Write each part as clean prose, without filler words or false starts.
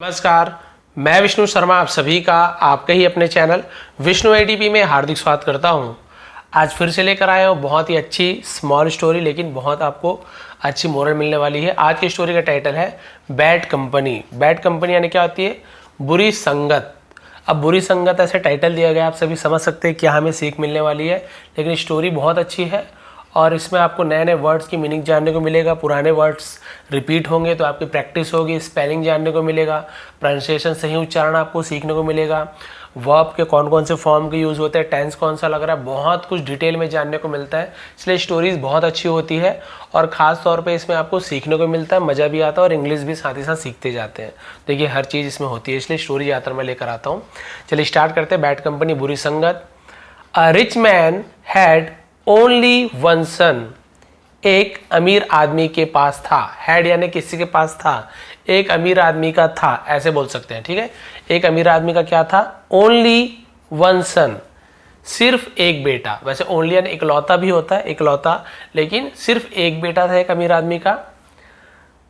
नमस्कार, मैं विष्णु शर्मा आप सभी का आपके ही अपने चैनल विष्णु एडीपी में हार्दिक स्वागत करता हूं। आज फिर से लेकर आया हूं बहुत ही अच्छी स्मॉल स्टोरी, लेकिन बहुत आपको अच्छी मोरल मिलने वाली है। आज की स्टोरी का टाइटल है बैड कंपनी। बैड कंपनी यानी क्या होती है? बुरी संगत। अब बुरी संगत ऐसे टाइटल दिया गया, आप सभी समझ सकते हैं क्या हमें सीख मिलने वाली है। लेकिन स्टोरी बहुत अच्छी है और इसमें आपको नए नए वर्ड्स की मीनिंग जानने को मिलेगा। पुराने वर्ड्स रिपीट होंगे तो आपकी प्रैक्टिस होगी, स्पेलिंग जानने को मिलेगा, प्रोनाउंसिएशन सही उच्चारण आपको सीखने को मिलेगा, वर्ब के कौन कौन से फॉर्म के यूज़ होते हैं, टेंस कौन सा लग रहा है, बहुत कुछ डिटेल में जानने को मिलता है। इसलिए स्टोरीज बहुत अच्छी होती है और ख़ास तौर पे इसमें आपको सीखने को मिलता है, मज़ा भी आता है और इंग्लिश भी साथ ही साथ सीखते जाते हैं। देखिए हर चीज़ इसमें होती है, इसलिए स्टोरी ज़्यादातर मैं लेकर आता हूँ। चलिए स्टार्ट करते हैं। बैड कंपनी, बुरी संगत। A rich man had only one son. एक अमीर आदमी के पास था। हैड यानी किसी के पास था, एक अमीर आदमी का था, ऐसे बोल सकते हैं। ठीक है, एक अमीर आदमी का क्या था? ओनली वन सन, सिर्फ एक बेटा। वैसे ओनली यानी इकलौता भी होता है, इकलौता, लेकिन सिर्फ एक बेटा था एक अमीर आदमी का।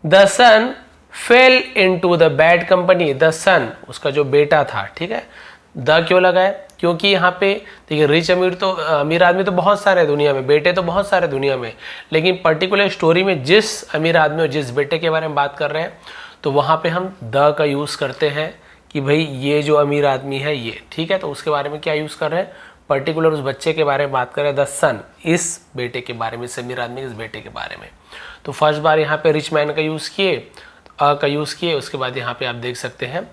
The son fell into the bad company. The son, उसका जो बेटा था। ठीक है, द क्यों लगा है? क्योंकि यहाँ पे देखिए रिच अमीर आदमी तो बहुत सारे दुनिया में, बेटे तो बहुत सारे दुनिया में, लेकिन पर्टिकुलर स्टोरी में जिस अमीर आदमी और जिस बेटे के बारे में बात कर रहे हैं तो वहाँ पे हम द का यूज़ करते हैं कि भाई ये जो अमीर आदमी है ये। ठीक है, तो उसके बारे में क्या यूज़ कर रहे हैं? पर्टिकुलर उस बच्चे के बारे में बात कर रहे हैं, द सन, इस बेटे के बारे में, इस अमीर आदमी के इस बेटे के बारे में। तो फर्स्ट बार यहाँ पे रिच मैन का यूज़ किए, अ का यूज़ किए, उसके बाद यहाँ पे आप देख सकते हैं।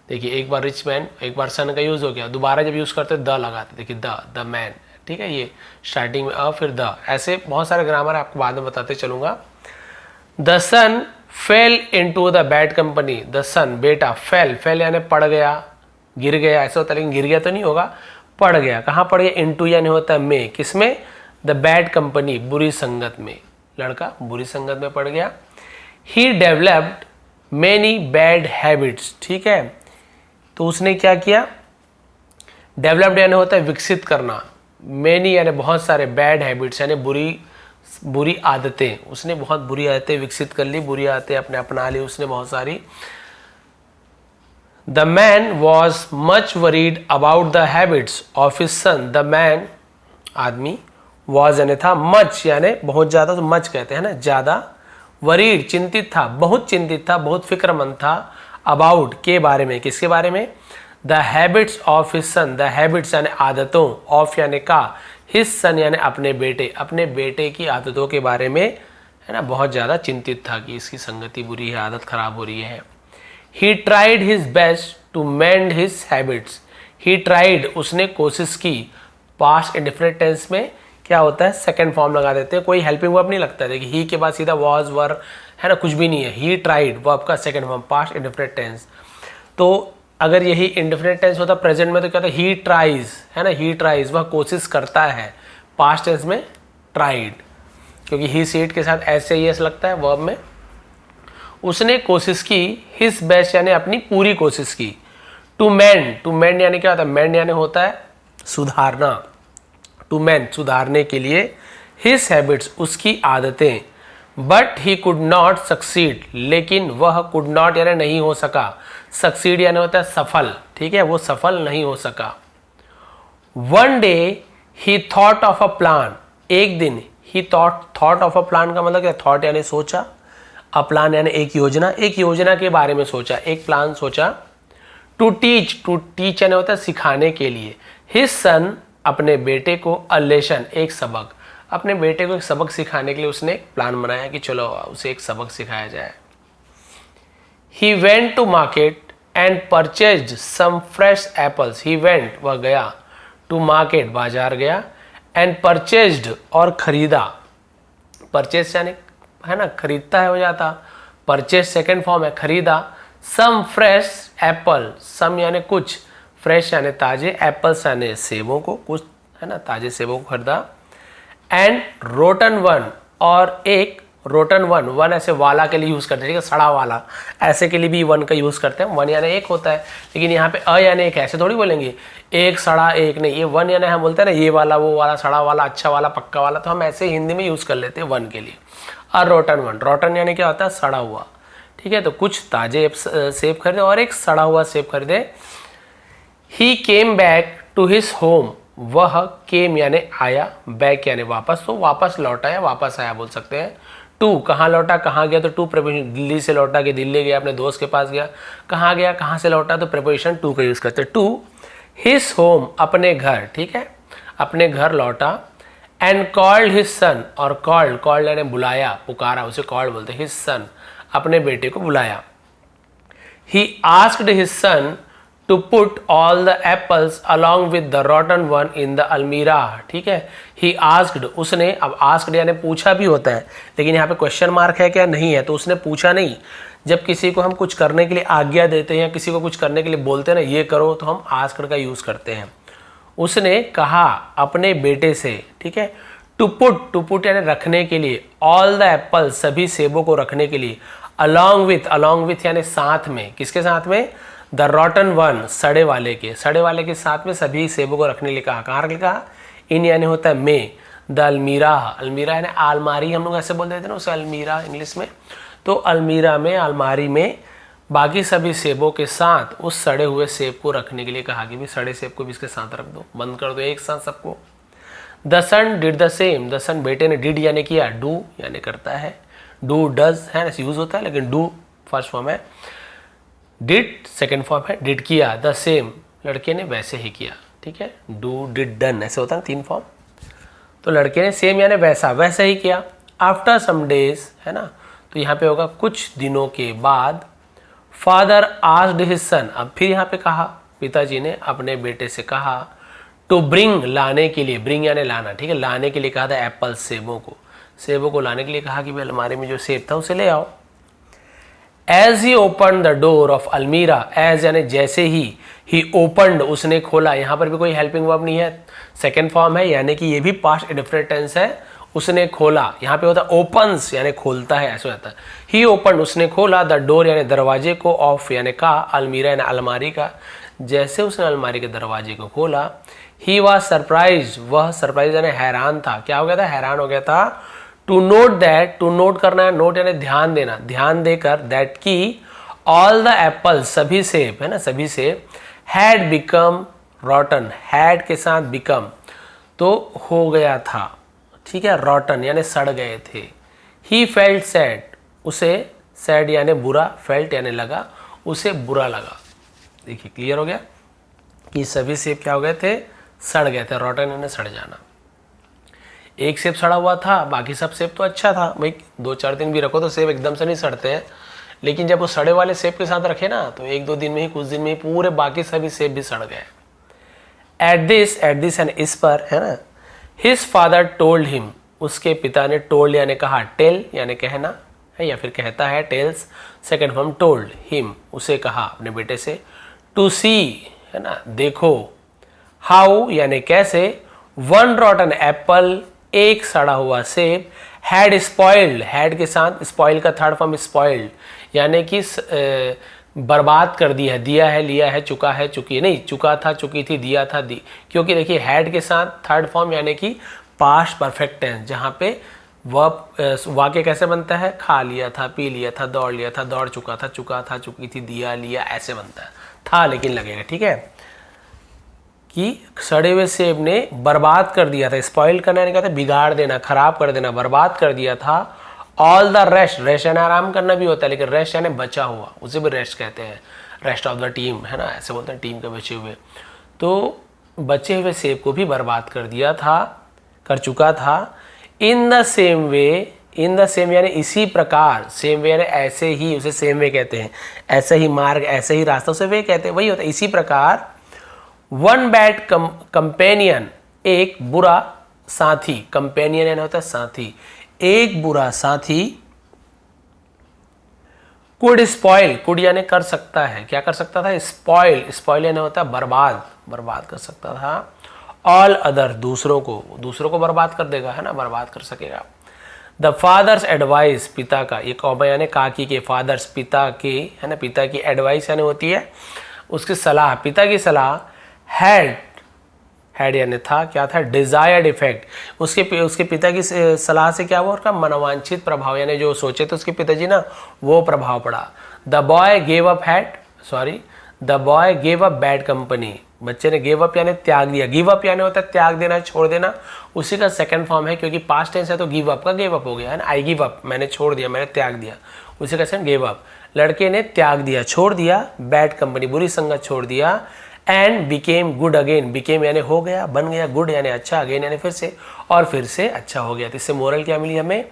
देखिए एक बार रिच मैन, एक बार सन का यूज़ हो गया, दोबारा जब यूज़ करते द लगाते। देखिए द मैन। ठीक है, ये स्टार्टिंग में अ फिर द, ऐसे बहुत सारे ग्रामर आपको बाद में बताते चलूँगा। The son fell into the bad company. The son, बेटा, फेल, फेल यानी पड़ गया, गिर गया, ऐसा होता है, लेकिन गिर गया तो नहीं होगा, पड़ गया। कहाँ पड़ गया? इनटू यानी होता है में, किसमें? द बैड कंपनी, बुरी संगत में। लड़का बुरी संगत में पड़ गया। He developed many bad habits. ठीक है, तो उसने क्या किया? डेवलप्ड यानी होता है विकसित करना, मैनी यानी बहुत सारे, बैड हैबिट्स यानी बुरी आदतें। उसने बहुत बुरी आदतें विकसित कर ली, बुरी आदतें अपने अपना ली उसने बहुत सारी। The man was much worried about the habits of his son. The man, आदमी, वॉज यानी था, मच यानी बहुत ज़्यादा, तो मच कहते हैं ना, ज़्यादा, वरीड चिंतित था, बहुत चिंतित था, बहुत फिक्रमंद था, अबाउट के बारे में, किसके बारे में? The habits of his son. The habits यानी आदतों, ऑफ यानी का, हिज सन यानी अपने बेटे की आदतों के बारे में, है ना, बहुत ज़्यादा चिंतित था कि इसकी संगति बुरी है, आदत खराब हो रही है। He tried his best to mend his habits. He tried, उसने कोशिश की। पास्ट इंडेफिनिट टेंस में क्या होता है? सेकंड फॉर्म लगा देते हैं, कोई हेल्पिंग वर्ब नहीं लगता है। देखिए ही के बाद सीधा वॉज, वर, है ना, कुछ भी नहीं है। ही ट्राइड वर्ब का second form, past indefinite tense. तो अगर यही इंडेफिनिट टेंस होता प्रेजेंट में तो क्या होता है? ही ट्राइज, है ना, ही ट्राइज, वह कोशिश करता है। पास्ट टेंस में ट्राइड, क्योंकि ही सीट के साथ एस से एस लगता है वर्ब में। उसने कोशिश की, हिज बेस्ट यानी अपनी पूरी कोशिश की। टू मेंड, टू मेंड यानी क्या होता है? मेंड यानी होता है सुधारना, टू मेंड सुधारने के लिए, हिज हैबिट्स उसकी आदतें। But he could not succeed, लेकिन वह कुड नॉट यानी नहीं हो सका, सक्सीड यानी होता है सफल। ठीक है, वो सफल नहीं हो सका। One day he thought of a plan. एक दिन ही थॉट ऑफ अ प्लान का मतलब क्या? थॉट यानी सोचा, अ प्लान यानी एक योजना, एक योजना के बारे में सोचा, एक प्लान सोचा। टू टीच यानी होता है सिखाने के लिए। हिज सन, अपने बेटे को, अ लेसन, एक सबक, अपने बेटे को एक सबक सिखाने के लिए उसने एक प्लान बनाया कि चलो उसे एक सबक सिखाया जाए। He went to market and purchased some fresh apples. He went, वह गया, to market, बाजार गया, and purchased, और खरीदा। परचेज यानी, है ना, खरीदता है हो जाता, परचेज सेकेंड फॉर्म है, खरीदा। some fresh apple, some यानी कुछ, फ्रेश यानी ताजे, एप्पल्स यानी सेबों को, कुछ, है ना, ताजे सेबों को खरीदा। एंड रोटन वन, और एक रोटन वन, वन ऐसे वाला के लिए यूज़ करते हैं, ठीक है, सड़ा वाला, ऐसे के लिए भी वन का यूज़ करते हैं। वन यानी एक होता है, लेकिन यहाँ पे अ यानी एक, ऐसे थोड़ी बोलेंगे एक सड़ा एक, नहीं, ये वन यानी हम बोलते हैं ना, ये वाला, वो वाला, सड़ा वाला, अच्छा वाला, पक्का वाला, तो हम ऐसे हिंदी में यूज़ कर लेते हैं वन के लिए। अ रोटन वन, रोटन यानी क्या होता है? सड़ा हुआ। ठीक है, तो कुछ ताजे सेब खरीदे और एक सड़ा हुआ सेब खरीदे। He came back to his home, वह केम यानी आया, बैक यानी वापस, तो वापस लौटा या वापस आया बोल सकते हैं। टू कहाँ लौटा, कहाँ गया, तो टू प्रिपोजिशन, दिल्ली से लौटा कि दिल्ली गया, अपने दोस्त के पास गया। कहाँ गया, कहाँ से लौटा, तो प्रिपोजिशन टू का यूज करते हैं। टू हिज होम, अपने घर, ठीक है, अपने घर लौटा। एंड कॉल्ड हिज सन, और कॉल्ड यानी बुलाया, पुकारा, उसे कॉल्ड बोलते हैं। हिज सन, अपने बेटे को बुलाया। He asked his son to put all the apples along with the rotten one in the almirah, ठीक है। ही आस्क्ड, उसने, अब आस्क्ड यानी पूछा भी होता है, लेकिन यहाँ पे क्वेश्चन मार्क है क्या, नहीं है, तो उसने पूछा नहीं। जब किसी को हम कुछ करने के लिए आज्ञा देते हैं या किसी को कुछ करने के लिए बोलते हैं ना, ये करो, तो हम आस्क्ड का यूज करते हैं। उसने कहा अपने बेटे से, ठीक है। टू पुट यानी रखने के लिए, ऑल द एप्पल, सभी सेबों को रखने के लिए, अलॉन्ग विथ यानी साथ में, किसके साथ में, द रॉटन वन, सड़े वाले के साथ में सभी सेबों को रखने के लिए कहा। कहाँ रखने कहा, इन यानी होता है में, द अलमीरा, अलमीरा यानी आलमारी, हम लोग ऐसे बोल देते हैं ना उसे, अलमीरा इंग्लिश में। तो अलमीरा में, अलमारी में बाकी सभी सेबों के साथ उस सड़े हुए सेब को रखने के लिए कहा कि भी सड़े सेब को भी इसके साथ रख दो, बंद कर दो एक साथ सबको। The son did the same, the son बेटे ने, डिड यानी किया, डू यानी करता है, डू डज है ना यूज होता है, लेकिन डू फर्स्ट फॉर्म है, डिड सेकेंड फॉर्म है, डिड किया, द सेम लड़के ने वैसे ही किया, ठीक है। डू डिड डन ऐसे होता है तीन फॉर्म, तो लड़के ने सेम यानी वैसा ही किया। आफ्टर सम डेज है ना, तो यहाँ पे होगा कुछ दिनों के बाद। फादर आस्क्ड हिज सन, अब फिर यहाँ पे कहा, पिताजी ने अपने बेटे से कहा, टू ब्रिंग लाने के लिए, ब्रिंग यानी लाना, ठीक है, लाने के लिए कहा था एप्पल सेबों को लाने के लिए कहा कि भाई अलमारी में जो सेब था उसे ले आओ। As he open the door of almirah, as यानी जैसे ही ओपनड उसने खोला, यहाँ पर भी कोई हेल्पिंग वर्ब नहीं है, सेकेंड फॉर्म है, यानी कि ये भी पास्ट इंडेफिनिट टेंस है। उसने खोला, यहाँ पे होता है ओपन्स यानी खोलता है, ऐसा होता है। ही ओपन उसने खोला, द डोर यानी दरवाजे को, ऑफ यानी का, अलमीरा यानी अलमारी का, जैसे उसने अलमारी के दरवाजे को खोला। ही वॉज सरप्राइज, वह सरप्राइज यानी हैरान था, क्या हो गया था, हैरान हो गया था। To note that, to note करना है, नोट यानी ध्यान देना, ध्यान देकर, दैट की ऑल द एप्पल, सभी सेब है ना, सभी सेब, हैड बिकम रॉटन, हैड के साथ बिकम तो हो गया था, ठीक है, रॉटन यानी सड़ गए थे। ही फेल्ट सैड, उसे सैड यानी बुरा, फेल्ट यानी लगा, उसे बुरा लगा। देखिए क्लियर हो गया कि सभी सेब क्या हो गए थे, सड़ गए थे, रॉटन यानी सड़ जाना। एक सेब सड़ा हुआ था, बाकी सब सेब तो अच्छा था, भाई 2-4 दिन भी रखो तो सेब एकदम से नहीं सड़ते हैं, लेकिन जब वो सड़े वाले सेब के साथ रखे ना, तो 1-2 दिन में ही, कुछ दिन में ही पूरे बाकी सभी सेब भी सड़ गए। एट दिस एंड इस पर है ना, हिज फादर टोल्ड हिम, उसके पिता ने, टोल्ड यानी कहा, टेल यानी कहना है या फिर कहता है, tells second form, told him उसे कहा अपने बेटे से, टू सी है ना, देखो, हाउ यानी कैसे, वन रॉटन एप्पल एक सड़ा हुआ सेब, हैड स्पॉइल्ड, हैड के साथ स्पॉइल का थर्ड फॉर्म स्पॉइल्ड यानी कि बर्बाद कर दिया है, दिया है, लिया है, चुका है, चुकी है, नहीं चुका था, चुकी थी, दिया था, दी, क्योंकि देखिए हैड के साथ थर्ड फॉर्म यानी कि पास्ट परफेक्ट टेंस, जहाँ पे वाक्य कैसे बनता है, खा लिया था, पी लिया था, दौड़ लिया था, दौड़ चुका था, चुकी थी, दिया, लिया, ऐसे बनता है, था लेकिन लगेगा, ठीक है, कि सड़े हुए सेब ने बर्बाद कर दिया था, स्पॉइल करना यानी कहते बिगाड़ देना, खराब कर देना, बर्बाद कर दिया था। ऑल द रेस्ट, रेस्ट यानी आराम करना भी होता है, लेकिन रेस्ट यानी बचा हुआ, उसे भी रेस्ट कहते हैं, रेस्ट ऑफ द टीम है ना, ऐसे बोलते हैं टीम के बचे हुए, तो बचे हुए सेब को भी बर्बाद कर दिया था, कर चुका था। In the same way, in the same यानी इसी प्रकार, सेम वे यानी ऐसे ही, उसे सेम वे कहते हैं, ऐसे ही मार्ग, ऐसे ही रास्ता, उसे वे कहते हैं, वही होता है, इसी प्रकार। वन बैड कंपेनियन, एक बुरा साथी, कंपेनियन यानी होता है साथी, एक बुरा साथी, कुड स्पॉइल, कुड यानी कर सकता है, क्या कर सकता था, स्पॉइल, स्पॉइल यानी होता है बर्बाद, बर्बाद कर सकता था। ऑल अदर, दूसरों को बर्बाद कर देगा है ना, बर्बाद कर सकेगा। द फादर्स एडवाइस, पिता का, ये कौमा यानी काकी के, फादर्स पिता के है ना, पिता की एडवाइस यानी होती है उसकी सलाह, पिता की सलाह। हैड हैड यानी था, क्या था, डिजायर्ड इफेक्ट, उसके पिता की सलाह से क्या हुआ, उसका मनोवांछित प्रभाव यानी जो सोचे तो उसके पिताजी ना वो प्रभाव पड़ा। The boy gave up bad company, बच्चे ने गेव अप यानी त्याग दिया, गिव अप यानी होता है त्याग देना, छोड़ देना, उसी का सेकंड फॉर्म है, क्योंकि पास्ट टेंस है तो गिव अप का गिव अप हो गया है ना, आई गिव अप मैंने छोड़ दिया, मैंने त्याग दिया, उसी का सेकंड गिव अप। लड़के ने त्याग दिया, छोड़ दिया, बैड कंपनी बुरी संगत छोड़ दिया, and became good again, became यानी हो गया, बन गया, गुड यानी अच्छा, अगेन यानी फिर से, और फिर से अच्छा हो गया। तो इससे मोरल क्या मिली हमें,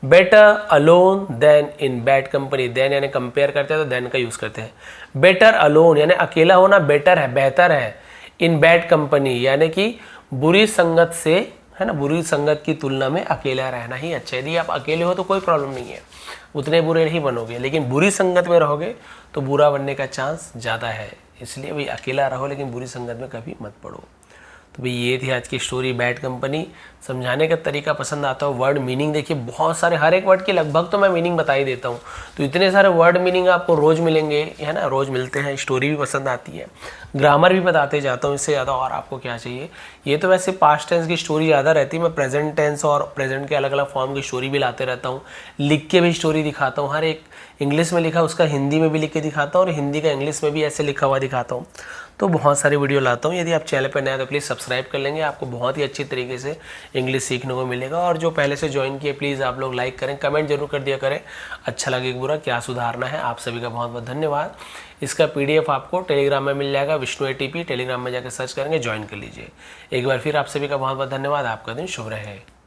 better alone than in bad company, then यानी कंपेयर करते हैं तो देन का यूज करते हैं, बेटर अलोन यानी अकेला होना बेटर है, बेहतर है, इन बैड कंपनी यानी कि बुरी संगत से, है ना, बुरी संगत की तुलना में अकेला रहना ही अच्छा है। यदि आप अकेले हो तो कोई प्रॉब्लम नहीं है, उतने बुरे नहीं बनोगे, लेकिन बुरी संगत में रहोगे तो बुरा बनने का चांस ज़्यादा है, इसलिए भाई अकेला रहो लेकिन बुरी संगत में कभी मत पड़ो। तो भाई ये थी आज की स्टोरी बैड कंपनी। समझाने का तरीका पसंद आता हो, वर्ड मीनिंग देखिए बहुत सारे, हर एक वर्ड की लगभग तो मैं मीनिंग बता ही देता हूँ, तो इतने सारे वर्ड मीनिंग आपको रोज़ मिलेंगे, है ना, रोज़ मिलते हैं। स्टोरी भी पसंद आती है, ग्रामर भी बताते जाता हूँ, इससे ज़्यादा और आपको क्या चाहिए। ये तो वैसे पास्ट टेंस की स्टोरी ज़्यादा रहती है, मैं प्रेजेंट टेंस और प्रेजेंट के अलग अलग फॉर्म की स्टोरी भी लाते रहता हूँ, लिख के भी स्टोरी दिखाता हूँ, हर एक इंग्लिश में लिखा उसका हिंदी में भी लिख के दिखाता हूँ, और हिंदी का इंग्लिश में भी ऐसे लिखा हुआ दिखाता हूँ, तो बहुत सारी वीडियो लाता हूँ। यदि आप चैनल पर नए हैं तो प्लीज़ सब्सक्राइब कर लेंगे, आपको बहुत ही अच्छी तरीके से इंग्लिश सीखने को मिलेगा। और जो पहले से ज्वाइन किए प्लीज़ आप लोग लाइक करें, कमेंट जरूर कर दिया करें, अच्छा लगे बुरा क्या सुधारना है। आप सभी का बहुत बहुत धन्यवाद। इसका PDF आपको टेलीग्राम में मिल जाएगा, विष्णु ATP, टेलीग्राम में जाकर सर्च करेंगे, ज्वाइन कर लीजिए। एक बार फिर आप सभी का बहुत बहुत धन्यवाद। आपका दिन शुभ रहे।